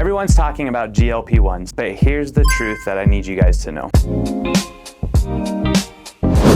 Everyone's talking about GLP-1s, but here's the truth that I need you guys to know.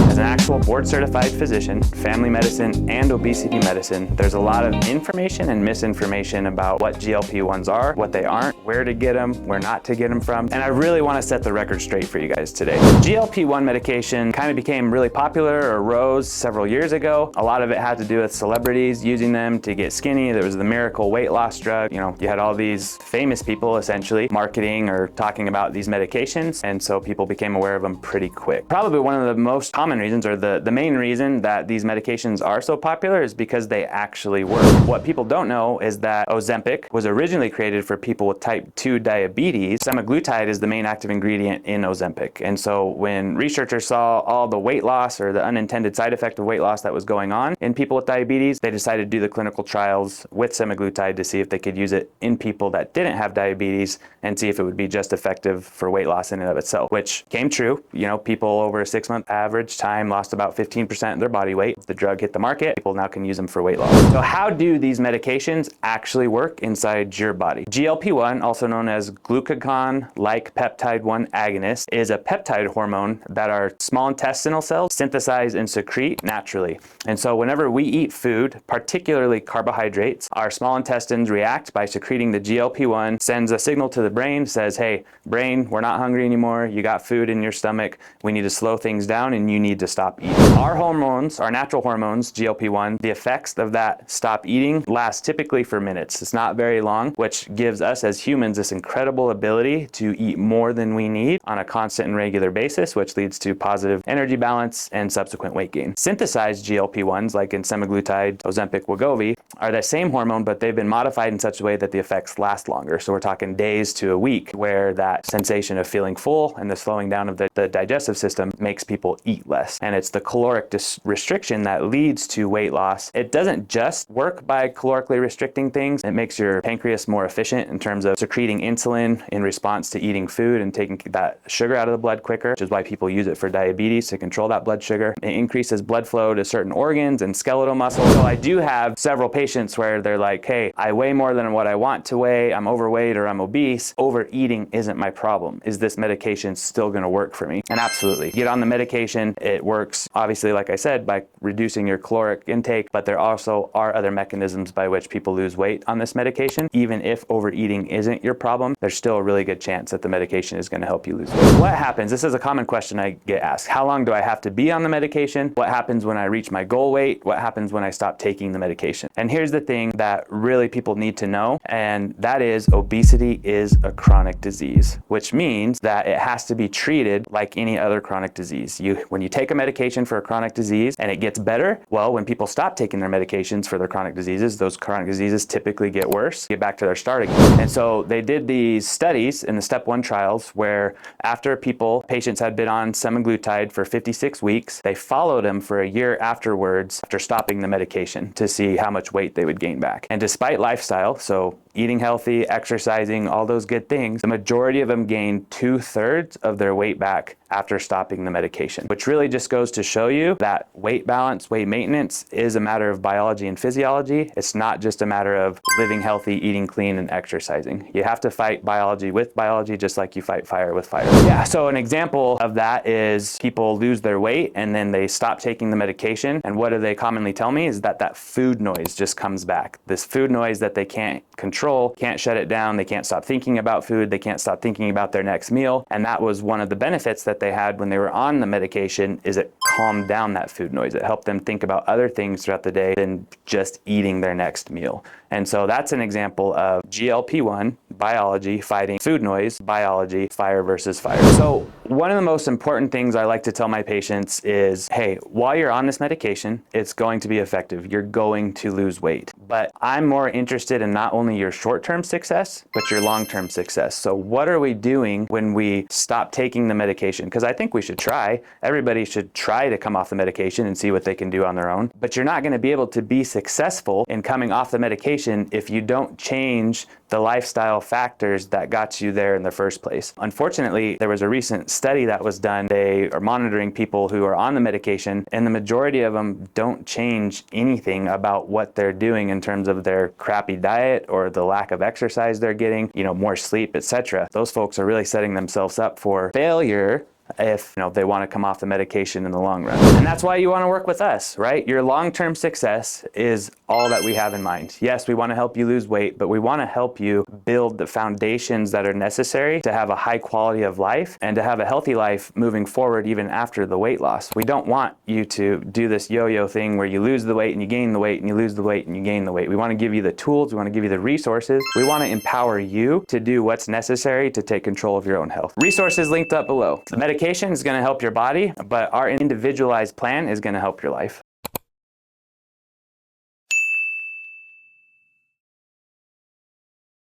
As an actual board-certified physician, family medicine and obesity medicine, there's a lot of information and misinformation about what GLP-1s are, what they aren't, where to get them, where not to get them from, and I really want to set the record straight for you guys today. GLP-1 medication kind of became really popular or rose several years ago. A lot of it had to do with celebrities using them to get skinny. There was the miracle weight loss drug. You know, you had all these famous people essentially marketing or talking about these medications, and so people became aware of them pretty quick. Probably one of the most common reasons, or the main reason that these medications are so popular, is because they actually work. What people don't know is that Ozempic was originally created for people with type 2 diabetes. Semaglutide is the main active ingredient in Ozempic. And so when researchers saw all the weight loss or the unintended side effect of weight loss that was going on in people with diabetes, they decided to do the clinical trials with semaglutide to see if they could use it in people that didn't have diabetes and see if it would be just effective for weight loss in and of itself, which came true. You know, people over a 6-month average time lost about 15% of their body weight. The drug hit the market. People now can use them for weight loss. So how do these medications actually work inside your body? GLP-1, also known as glucagon-like peptide-1 agonist, is a peptide hormone that our small intestinal cells synthesize and secrete naturally. And so whenever we eat food, particularly carbohydrates, our small intestines react by secreting the GLP-1, sends a signal to the brain, says, hey, brain, we're not hungry anymore. You got food in your stomach. We need to slow things down and you need to stop eating. Our hormones, our natural hormones, GLP-1, the effects of that stop eating last typically for minutes. It's not very long, which gives us as humans this incredible ability to eat more than we need on a constant and regular basis, which leads to positive energy balance and subsequent weight gain. Synthesized GLP-1s, like in semaglutide, Ozempic, Wegovy, are the same hormone, but they've been modified in such a way that the effects last longer. So we're talking days to a week, where that sensation of feeling full and the slowing down of the digestive system makes people eat less. And it's the caloric restriction that leads to weight loss. It doesn't just work by calorically restricting things. It makes your pancreas more efficient in terms of secreting insulin in response to eating food and taking that sugar out of the blood quicker, which is why people use it for diabetes, to control that blood sugar. It increases blood flow to certain organs and skeletal muscle. So I do have several patients where they're like, hey, I weigh more than what I want to weigh. I'm overweight or I'm obese. Overeating isn't my problem. Is this medication still going to work for me? And absolutely. Get on the medication. It works, obviously, like I said, by reducing your caloric intake, but there also are other mechanisms by which people lose weight on this medication. Even if overeating isn't your problem, there's still a really good chance that the medication is going to help you lose weight. What happens? This is a common question I get asked. How long do I have to be on the medication? What happens when I reach my goal weight? What happens when I stop taking the medication? And here's the thing that really people need to know, and that is obesity is a chronic disease, which means that it has to be treated like any other chronic disease. When you take a medication for a chronic disease and it gets better, well, when people stop taking their medications for their chronic diseases, those chronic diseases typically get worse, get back to their start again. And so they did these studies in the step 1 trials where after patients had been on semaglutide for 56 weeks, they followed them for a year afterwards after stopping the medication to see how much weight they would gain back. And despite lifestyle, so eating healthy, exercising, all those good things, the majority of them gained 2/3 of their weight back after stopping the medication, which really just goes to show you that weight balance, weight maintenance is a matter of biology and physiology. It's not just a matter of living healthy, eating clean, and exercising. You have to fight biology with biology, just like you fight fire with fire. Yeah, so an example of that is people lose their weight and then they stop taking the medication. And what do they commonly tell me is that food noise just comes back. This food noise that they can't control, can't shut it down, they can't stop thinking about food, they can't stop thinking about their next meal. And that was one of the benefits that they had when they were on the medication, is it calmed down that food noise. It helped them think about other things throughout the day than just eating their next meal. And so that's an example of GLP-1 biology fighting food noise, biology, fire versus fire. So one of the most important things I like to tell my patients is, hey, while you're on this medication, it's going to be effective. You're going to lose weight. But I'm more interested in not only your short-term success, but your long-term success. So what are we doing when we stop taking the medication? Because I think we should try. Everybody should try to come off the medication and see what they can do on their own. But you're not going to be able to be successful in coming off the medication medication if you don't change the lifestyle factors that got you there in the first place. Unfortunately, there was a recent study that was done. They are monitoring people who are on the medication, and the majority of them don't change anything about what they're doing in terms of their crappy diet or the lack of exercise they're getting, more sleep, etc. Those folks are really setting themselves up for failure if they want to come off the medication in the long run. And that's why you want to work with us, right? Your long-term success is all that we have in mind. Yes, we want to help you lose weight, but we want to help you build the foundations that are necessary to have a high quality of life and to have a healthy life moving forward even after the weight loss. We don't want you to do this yo-yo thing where you lose the weight and you gain the weight and you lose the weight and you gain the weight. We want to give you the tools, we want to give you the resources. We want to empower you to do what's necessary to take control of your own health. Resources linked up below. The medication is going to help your body, but our individualized plan is going to help your life.